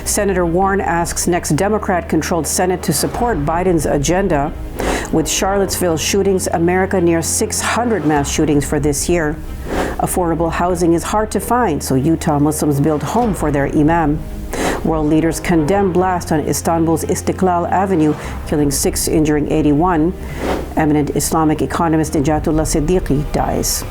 Senator Warren asks next Democrat-controlled Senate to support Biden's agenda. With Charlottesville shootings, America near 600 mass shootings for this year. Affordable housing is hard to find, so Utah Muslims build home for their Imam. World leaders condemn blast on Istanbul's Istiklal Avenue, killing 6, injuring 81. Eminent Islamic economist Nejatullah Siddiqi dies.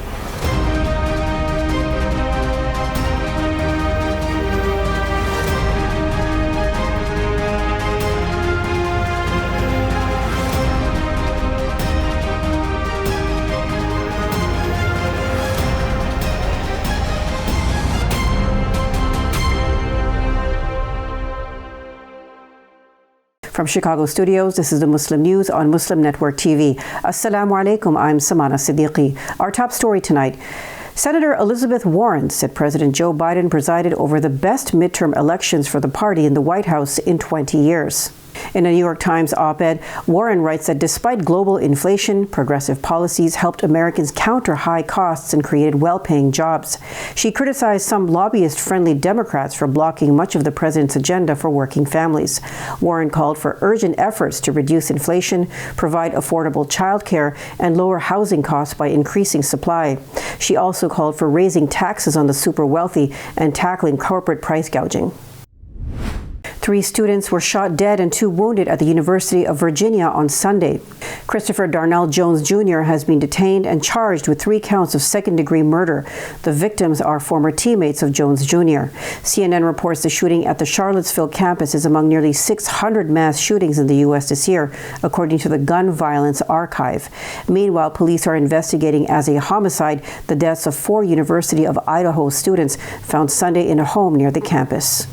From Chicago studios, this is the Muslim News on Muslim Network TV. Assalamu alaikum, I'm Samana Siddiqi. Our top story tonight. Senator Elizabeth Warren said President Joe Biden presided over the best midterm elections for the party in the White House in 20 years. In a New York Times op-ed, Warren writes that despite global inflation, progressive policies helped Americans counter high costs and created well-paying jobs. She criticized some lobbyist-friendly Democrats for blocking much of the president's agenda for working families. Warren called for urgent efforts to reduce inflation, provide affordable child care, and lower housing costs by increasing supply. She also called for raising taxes on the super wealthy and tackling corporate price gouging. 3 students were shot dead and 2 wounded at the University of Virginia on Sunday. Christopher Darnell Jones Jr. has been detained and charged with 3 counts of second-degree murder. The victims are former teammates of Jones Jr. CNN reports the shooting at the Charlottesville campus is among nearly 600 mass shootings in the U.S. this year, according to the Gun Violence Archive. Meanwhile, police are investigating as a homicide the deaths of 4 University of Idaho students found Sunday in a home near the campus.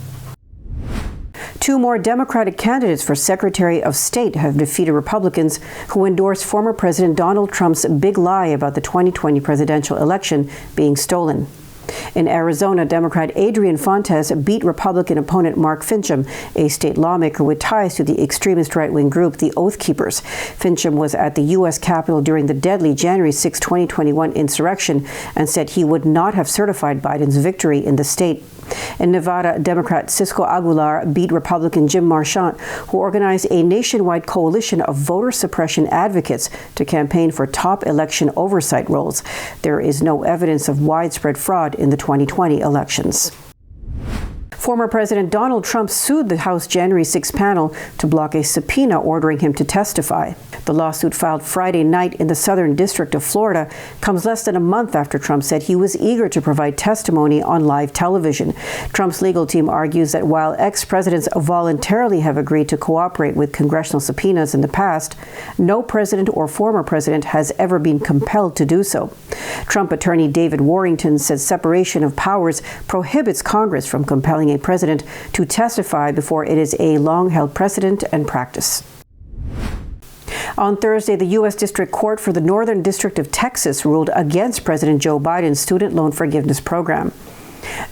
2 more Democratic candidates for Secretary of State have defeated Republicans who endorsed former President Donald Trump's big lie about the 2020 presidential election being stolen. In Arizona, Democrat Adrian Fontes beat Republican opponent Mark Finchem, a state lawmaker with ties to the extremist right-wing group, the Oath Keepers. Finchem was at the U.S. Capitol during the deadly January 6, 2021 insurrection and said he would not have certified Biden's victory in the state. In Nevada, Democrat Cisco Aguilar beat Republican Jim Marchant, who organized a nationwide coalition of voter suppression advocates to campaign for top election oversight roles. There is no evidence of widespread fraud in the 2020 elections. Former President Donald Trump sued the House January 6 panel to block a subpoena ordering him to testify. The lawsuit, filed Friday night in the Southern District of Florida, comes less than a month after Trump said he was eager to provide testimony on live television. Trump's legal team argues that while ex-presidents voluntarily have agreed to cooperate with congressional subpoenas in the past, no president or former president has ever been compelled to do so. Trump attorney David Warrington says separation of powers prohibits Congress from compelling a president to testify before it is a long-held precedent and practice. On Thursday, the U.S. District Court for the Northern District of Texas ruled against President Joe Biden's student loan forgiveness program.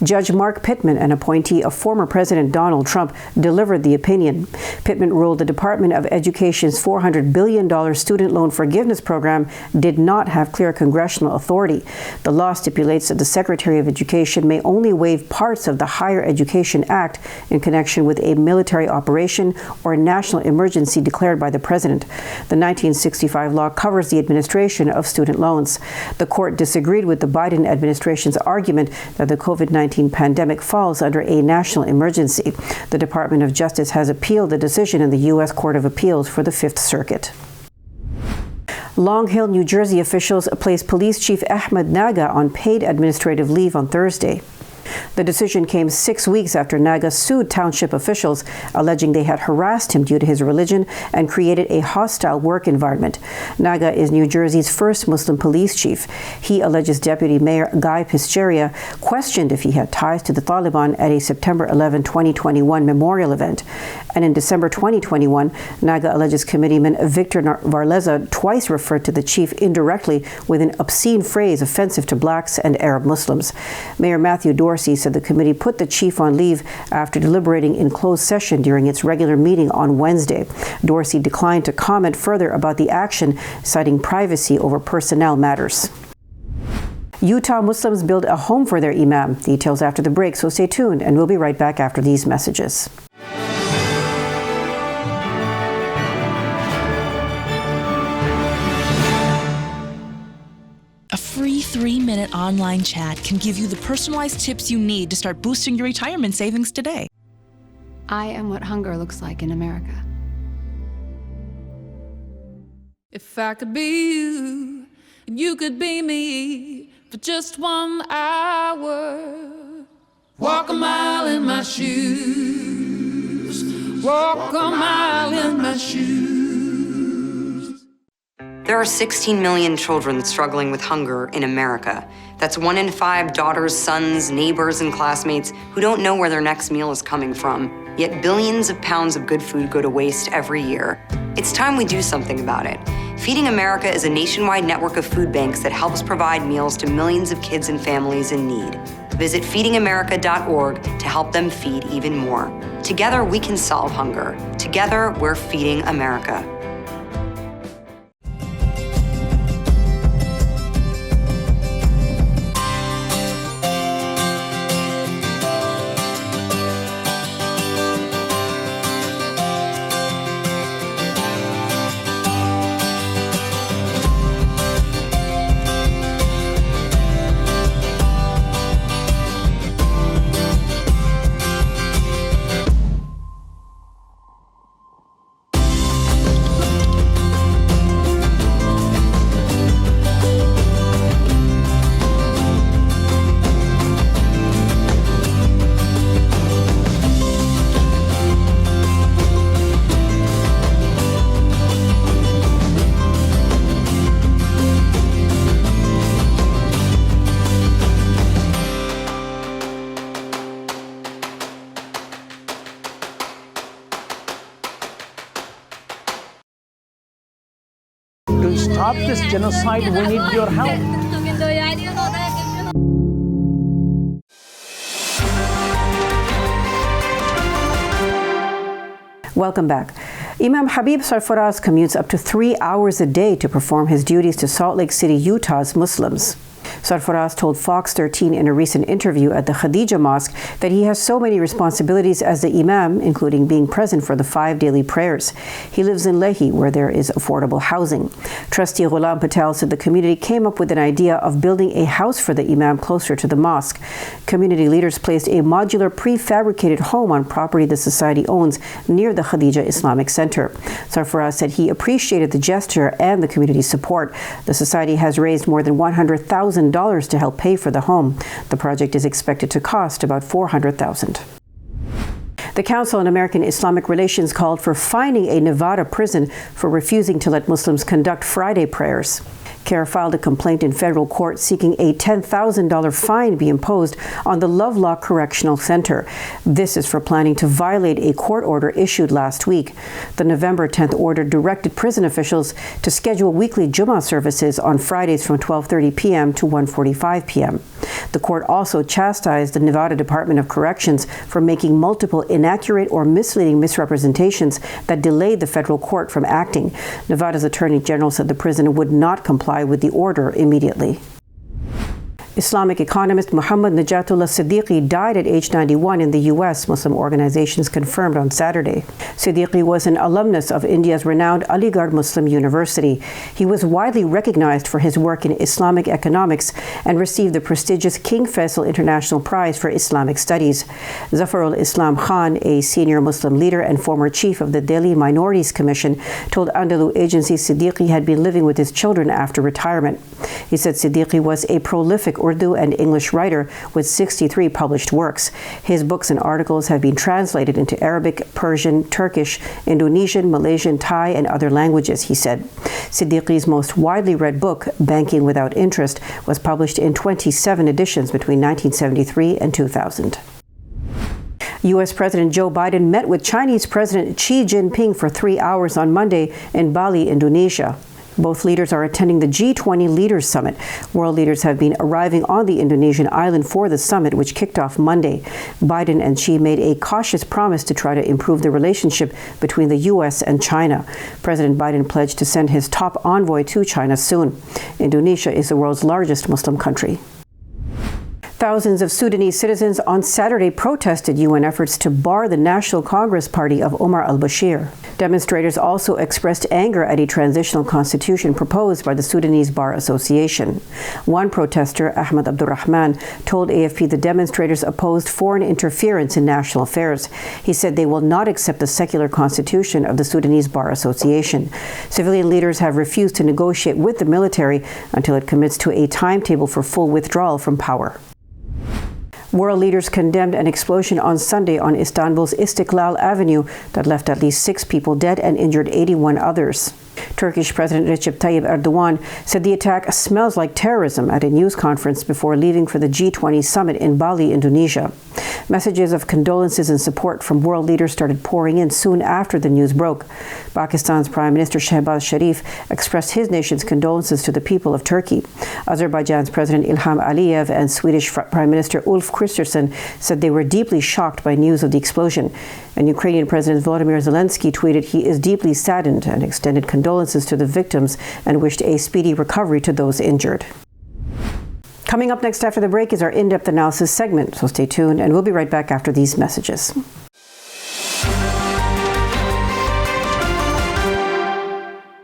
Judge Mark Pittman, an appointee of former President Donald Trump, delivered the opinion. Pittman ruled the Department of Education's $400 billion student loan forgiveness program did not have clear congressional authority. The law stipulates that the Secretary of Education may only waive parts of the Higher Education Act in connection with a military operation or a national emergency declared by the President. The 1965 law covers the administration of student loans. The court disagreed with the Biden administration's argument that the COVID-19 pandemic falls under a national emergency. The Department of Justice has appealed the decision in the U.S. Court of Appeals for the Fifth Circuit. Long Hill, New Jersey officials placed Police Chief Ahmed Naga on paid administrative leave on Thursday. The decision came 6 weeks after Naga sued township officials, alleging they had harassed him due to his religion and created a hostile work environment. Naga is New Jersey's first Muslim police chief. He alleges Deputy Mayor Guy Piscaria questioned if he had ties to the Taliban at a September 11, 2021 memorial event. And in December 2021, Naga alleges Committeeman Victor Varleza twice referred to the chief indirectly with an obscene phrase offensive to blacks and Arab Muslims. Mayor Matthew Dorsey said the committee put the chief on leave after deliberating in closed session during its regular meeting on Wednesday. Dorsey declined to comment further about the action, citing privacy over personnel matters. Utah Muslims build a home for their Imam. Details after the break, so stay tuned, and we'll be right back after these messages. A free 3-minute online chat can give you the personalized tips you need to start boosting your retirement savings today. I am what hunger looks like in America. If I could be you, and you could be me for just 1 hour. Walk a mile in my shoes. Walk a mile in my shoes. There are 16 million children struggling with hunger in America. That's 1 in 5 daughters, sons, neighbors, and classmates who don't know where their next meal is coming from. Yet billions of pounds of good food go to waste every year. It's time we do something about it. Feeding America is a nationwide network of food banks that helps provide meals to millions of kids and families in need. Visit feedingamerica.org to help them feed even more. Together, we can solve hunger. Together, we're feeding America. To stop this genocide, we need your help. Welcome back. Imam Habib Sarfaraz commutes up to 3 hours a day to perform his duties to Salt Lake City, Utah's Muslims. Sarfaraz told Fox 13 in a recent interview at the Khadija Mosque that he has so many responsibilities as the Imam, including being present for the 5 daily prayers. He lives in Lehi, where there is affordable housing. Trustee Ghulam Patel said the community came up with an idea of building a house for the Imam closer to the mosque. Community leaders placed a modular prefabricated home on property the society owns near the Khadija Islamic Center. Sarfaraz said he appreciated the gesture and the community's support. The society has raised more than $100,000 to help pay for the home. The project is expected to cost about $400,000. The Council on American Islamic Relations called for fining a Nevada prison for refusing to let Muslims conduct Friday prayers. CAIR filed a complaint in federal court seeking a $10,000 fine be imposed on the Lovelock Correctional Center. This is for planning to violate a court order issued last week. The November 10th order directed prison officials to schedule weekly Jummah services on Fridays from 12:30 p.m. to 1:45 p.m. The court also chastised the Nevada Department of Corrections for making multiple inaccurate or misleading misrepresentations that delayed the federal court from acting. Nevada's Attorney General said the prison would not comply with the order immediately. Islamic economist Muhammad Nejatullah Siddiqi died at age 91 in the U.S., Muslim organizations confirmed on Saturday. Siddiqi was an alumnus of India's renowned Aligarh Muslim University. He was widely recognized for his work in Islamic economics and received the prestigious King Faisal International Prize for Islamic Studies. Zafarul Islam Khan, a senior Muslim leader and former chief of the Delhi Minorities Commission, told Andalu agency Siddiqi had been living with his children after retirement. He said Siddiqi was a prolific Urdu and English writer with 63 published works. His books and articles have been translated into Arabic, Persian, Turkish, Indonesian, Malaysian, Thai, and other languages, he said. Siddiqi's most widely read book, Banking Without Interest, was published in 27 editions between 1973 and 2000. U.S. President Joe Biden met with Chinese President Xi Jinping for 3 hours on Monday in Bali, Indonesia. Both leaders are attending the G20 Leaders Summit. World leaders have been arriving on the Indonesian island for the summit, which kicked off Monday. Biden and Xi made a cautious promise to try to improve the relationship between the U.S. and China. President Biden pledged to send his top envoy to China soon. Indonesia is the world's largest Muslim country. Thousands of Sudanese citizens on Saturday protested UN efforts to bar the National Congress Party of Omar al-Bashir. Demonstrators also expressed anger at a transitional constitution proposed by the Sudanese Bar Association. One protester, Ahmed Abdurrahman, told AFP the demonstrators opposed foreign interference in national affairs. He said they will not accept the secular constitution of the Sudanese Bar Association. Civilian leaders have refused to negotiate with the military until it commits to a timetable for full withdrawal from power. World leaders condemned an explosion on Sunday on Istanbul's Istiklal Avenue that left at least 6 people dead and injured 81 others. Turkish President Recep Tayyip Erdogan said the attack smells like terrorism at a news conference before leaving for the G20 summit in Bali, Indonesia. Messages of condolences and support from world leaders started pouring in soon after the news broke. Pakistan's Prime Minister Shehbaz Sharif expressed his nation's condolences to the people of Turkey. Azerbaijan's President Ilham Aliyev and Swedish Prime Minister Ulf Kristersson said they were deeply shocked by news of the explosion. And Ukrainian President Volodymyr Zelensky tweeted he is deeply saddened and extended condolences to the victims and wished a speedy recovery to those injured. Coming up next after the break is our in-depth analysis segment, so stay tuned and we'll be right back after these messages.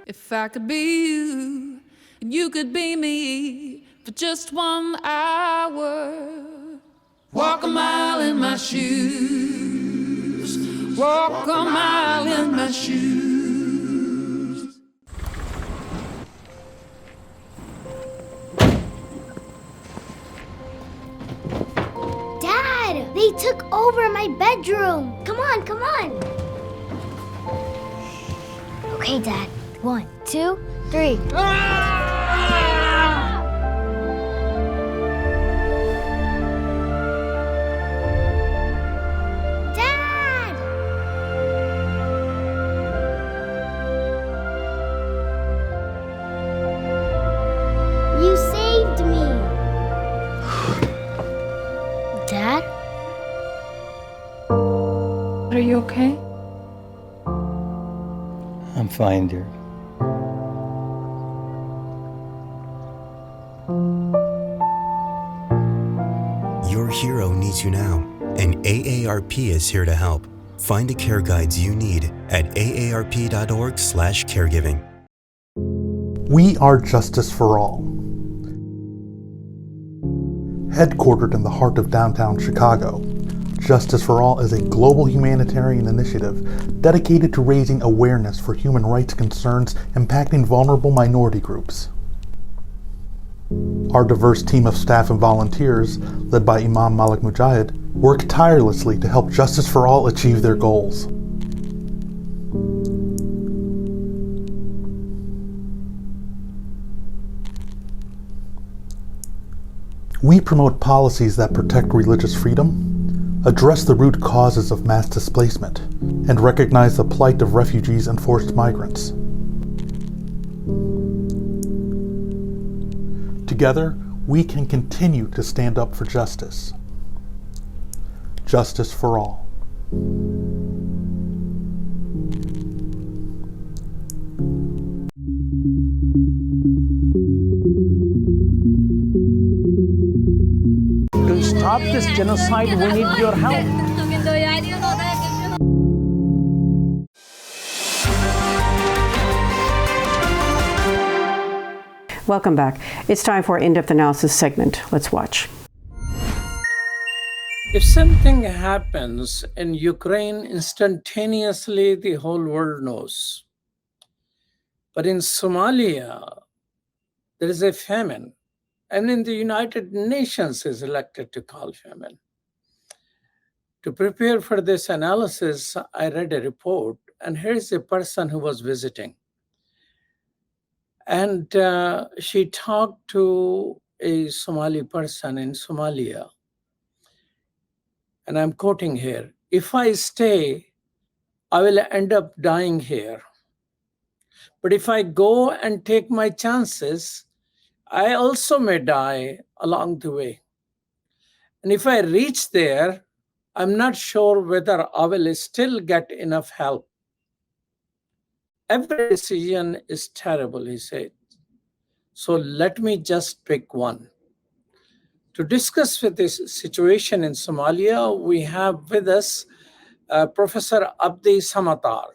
If I could be you, and you could be me for just 1 hour, walk a mile in my shoes, walk a mile in my shoes. Dad, they took over my bedroom. Come on, come on. Okay, Dad. 1, 2, 3. Dad! You saved me. Dad? Are you okay? I'm fine, dear. Your hero needs you now, and AARP is here to help. Find the care guides you need at aarp.org/caregiving. We are Justice for All. Headquartered in the heart of downtown Chicago, Justice for All is a global humanitarian initiative dedicated to raising awareness for human rights concerns impacting vulnerable minority groups. Our diverse team of staff and volunteers, led by Imam Malik Mujahid, work tirelessly to help Justice for All achieve their goals. We promote policies that protect religious freedom, address the root causes of mass displacement, and recognize the plight of refugees and forced migrants. Together, we can continue to stand up for justice. Justice for all. To stop this genocide, we need your help. Welcome back. It's time for our in-depth analysis segment. Let's watch. If something happens in Ukraine, instantaneously the whole world knows. But in Somalia, there is a famine. And in the United Nations is elected to call famine. To prepare for this analysis, I read a report, and here's a person who was visiting. And she talked to a Somali person in Somalia. And I'm quoting here, "If I stay, I will end up dying here. But if I go and take my chances, I also may die along the way. And if I reach there, I'm not sure whether I will still get enough help. Every decision is terrible, he said. So let me just pick one. To discuss with this situation in Somalia, we have with us Professor Abdi Samatar.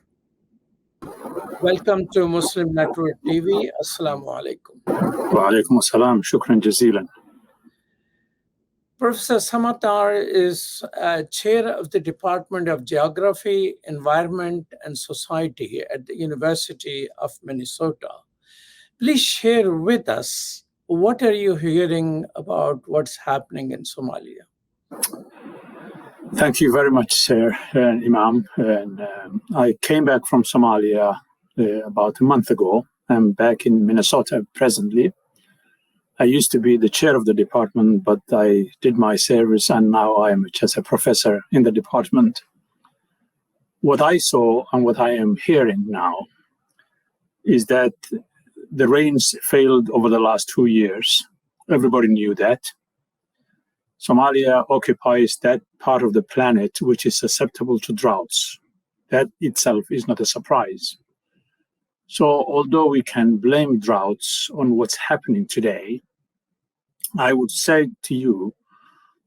Welcome to Muslim Network TV. Assalamu alaikum. Wa alaikum assalam. Shukran jazilan. Professor Samatar is chair of the Department of Geography, Environment, and Society at the University of Minnesota. Please share with us, what are you hearing about what's happening in Somalia? Thank you very much, sir, Imam. And, I came back from Somalia about a month ago. I'm back in Minnesota presently. I used to be the chair of the department, but I did my service and now I am just a professor in the department. What I saw and what I am hearing now is that the rains failed over the last 2 years. Everybody knew that. Somalia occupies that part of the planet which is susceptible to droughts. That itself is not a surprise. So although we can blame droughts on what's happening today, I would say to you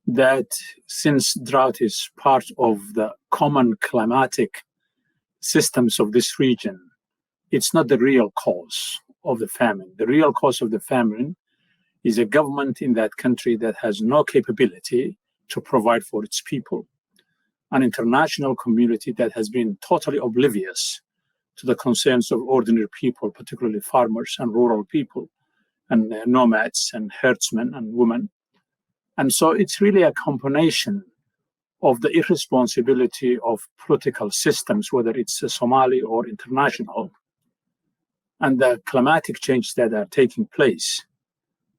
that since drought is part of the common climatic systems of this region, it's not the real cause of the famine. The real cause of the famine is a government in that country that has no capability to provide for its people, an international community that has been totally oblivious to the concerns of ordinary people, particularly farmers and rural people, and nomads and herdsmen and women. And so it's really a combination of the irresponsibility of political systems, whether it's Somali or international, and the climatic changes that are taking place.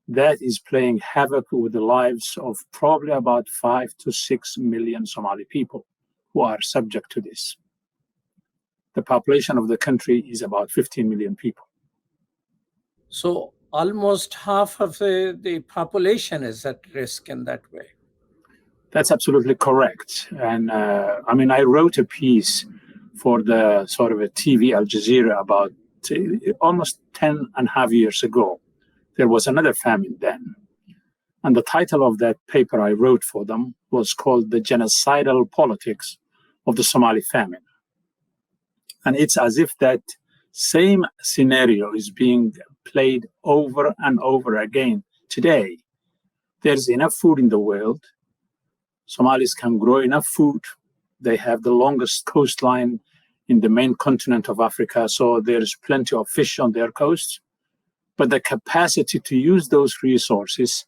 That is playing havoc with the lives of probably about 5 to 6 million Somali people who are subject to this. The population of the country is about 15 million people. So almost half of the population is at risk in that way. That's absolutely correct. And I wrote a piece for the sort of a TV Al Jazeera about almost 10 and a half years ago. There was another famine then. And the title of that paper I wrote for them was called The Genocidal Politics of the Somali Famine. And it's as if that same scenario is being played over and over again today. There's enough food in the world. Somalis can grow enough food. They have the longest coastline in the main continent of Africa, so there's plenty of fish on their coasts. But the capacity to use those resources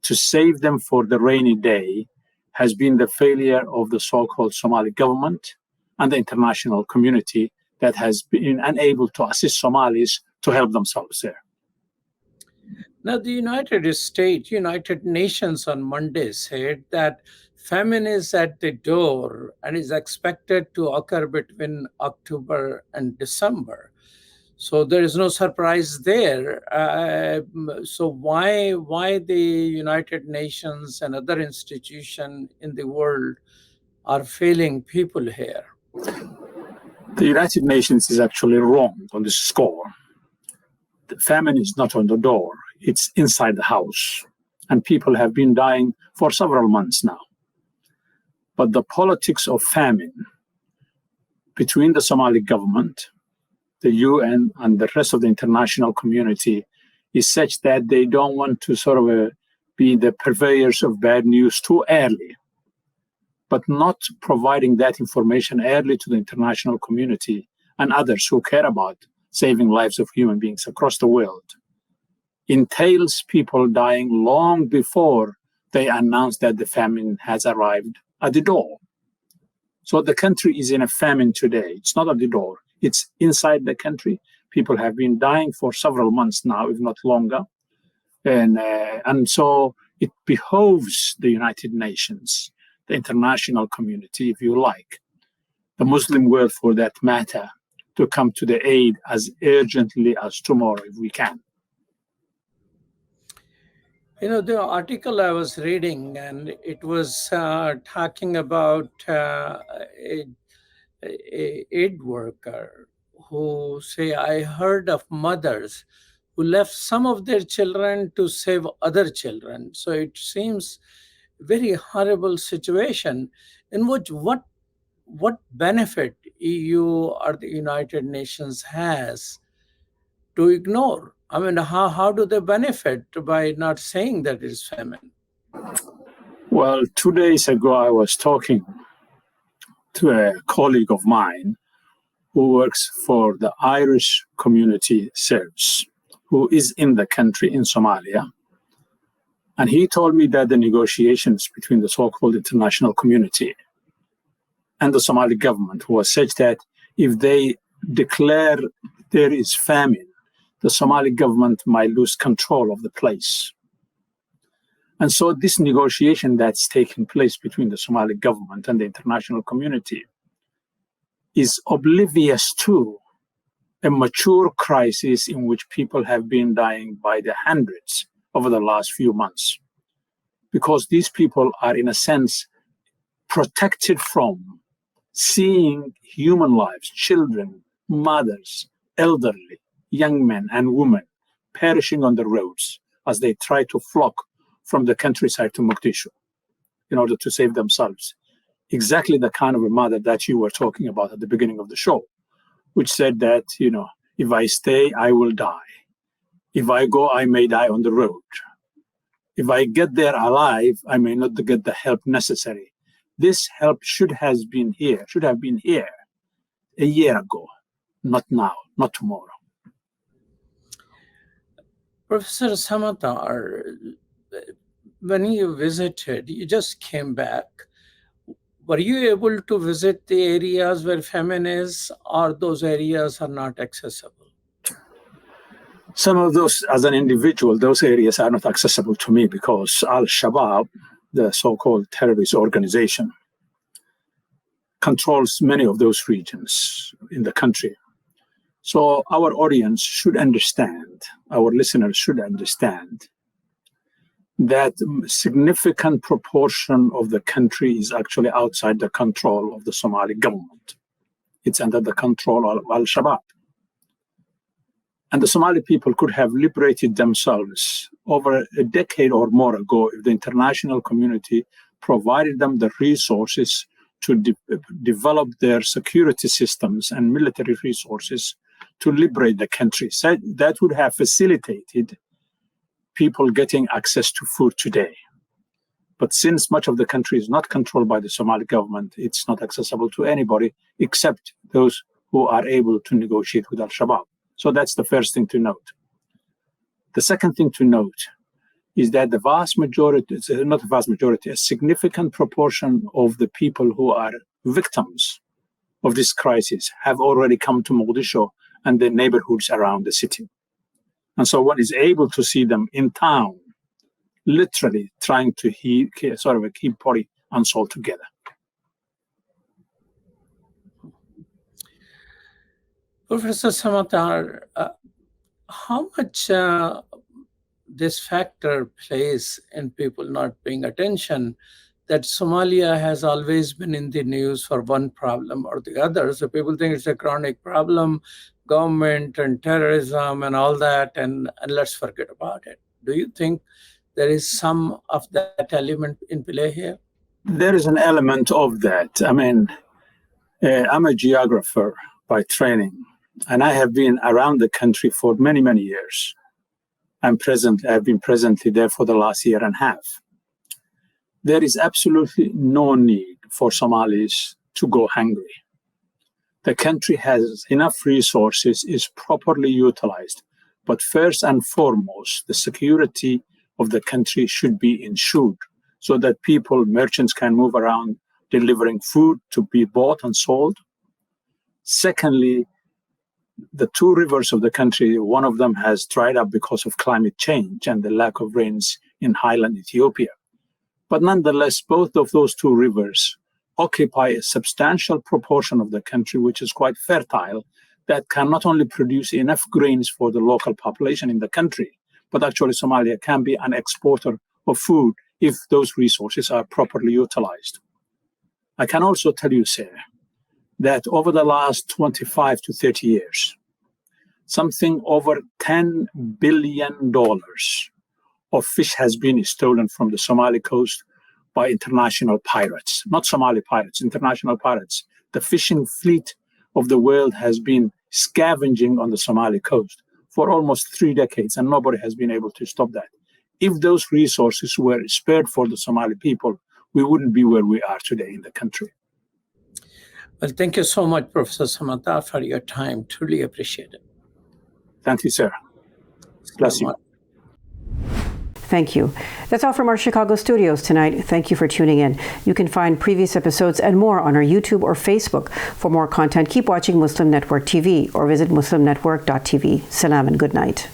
to save them for the rainy day has been the failure of the so-called Somali government and the international community that has been unable to assist Somalis to help themselves there. Now, the United Nations on Monday said that famine is at the door and is expected to occur between October and December. So there is no surprise there. So why the United Nations and other institutions in the world are failing people here? The United Nations is actually wrong on this score. The famine is not on the door, it's inside the house. And people have been dying for several months now. But the politics of famine between the Somali government, the UN, and the rest of the international community is such that they don't want to sort of be the purveyors of bad news too early, but not providing that information early to the international community and others who care about saving lives of human beings across the world entails people dying long before they announce that the famine has arrived at the door. So the country is in a famine today. It's not at the door. It's inside the country. People have been dying for several months now, if not longer. And so it behoves the United Nations, the international community, if you like, the Muslim world for that matter, to come to the aid as urgently as tomorrow if we can. You know, the article I was reading, and it was talking about a aid worker who say, I heard of mothers who left some of their children to save other children. So it seems very horrible situation in which what benefit EU or the United Nations has to ignore? I mean, how do they benefit by not saying that it's famine? Well, 2 days ago, I was talking to a colleague of mine who works for the Irish Community Service, who is in the country in Somalia. And he told me that the negotiations between the so-called international community and the Somali government was such that if they declare there is famine, the Somali government might lose control of the place. And so this negotiation that's taking place between the Somali government and the international community is oblivious to a mature crisis in which people have been dying by the hundreds over the last few months. Because these people are, in a sense, protected from seeing human lives, children, mothers, elderly, young men and women perishing on the roads as they try to flock from the countryside to Mogadishu in order to save themselves. Exactly the kind of a mother that you were talking about at the beginning of the show, which said that, you know, if I stay, I will die. If I go, I may die on the road. If I get there alive, I may not get the help necessary. This help should have been here a year ago, not now, not tomorrow. Professor Samatar, when you visited, you just came back. Were you able to visit the areas where famine is, or those areas are not accessible? Some of those, as an individual, those areas are not accessible to me because Al-Shabaab, the so-called terrorist organization, controls many of those regions in the country. So our audience should understand, our listeners should understand that a significant proportion of the country is actually outside the control of the Somali government. It's under the control of Al-Shabaab. And the Somali people could have liberated themselves over a decade or more ago if the international community provided them the resources to develop their security systems and military resources to liberate the country. So that would have facilitated people getting access to food today. But since much of the country is not controlled by the Somali government, it's not accessible to anybody except those who are able to negotiate with Al-Shabaab. So that's the first thing to note. The second thing to note is that the vast majority, not a vast majority, a significant proportion of the people who are victims of this crisis have already come to Mogadishu and the neighborhoods around the city. And so one is able to see them in town, literally trying to keep body and soul together. Professor Samatar, how much this factor plays in people not paying attention that Somalia has always been in the news for one problem or the other. So people think it's a chronic problem, government and terrorism and all that, and let's forget about it. Do you think there is some of that element in play here? There is an element of that. I mean, I'm a geographer by training, and I have been around the country for many, many years. I've been presently there for the last year and a half. There is absolutely no need for Somalis to go hungry. The country has enough resources, is properly utilized, but first and foremost, the security of the country should be ensured so that people, merchants can move around delivering food to be bought and sold. Secondly, the two rivers of the country, one of them has dried up because of climate change and the lack of rains in highland Ethiopia. But nonetheless, both of those two rivers occupy a substantial proportion of the country, which is quite fertile, that can not only produce enough grains for the local population in the country, but actually Somalia can be an exporter of food if those resources are properly utilized. I can also tell you, sir, that over the last 25 to 30 years, something over $10 billion of fish has been stolen from the Somali coast by international pirates, not Somali pirates, international pirates. The fishing fleet of the world has been scavenging on the Somali coast for almost 3 decades, and nobody has been able to stop that. If those resources were spared for the Somali people, we wouldn't be where we are today in the country. Well, thank you so much, Professor Samatar, for your time. Truly appreciate it. Thank you, sir. Bless you. Thank you. That's all from our Chicago studios tonight. Thank you for tuning in. You can find previous episodes and more on our YouTube or Facebook. For more content, keep watching Muslim Network TV or visit muslimnetwork.tv. Salam and good night.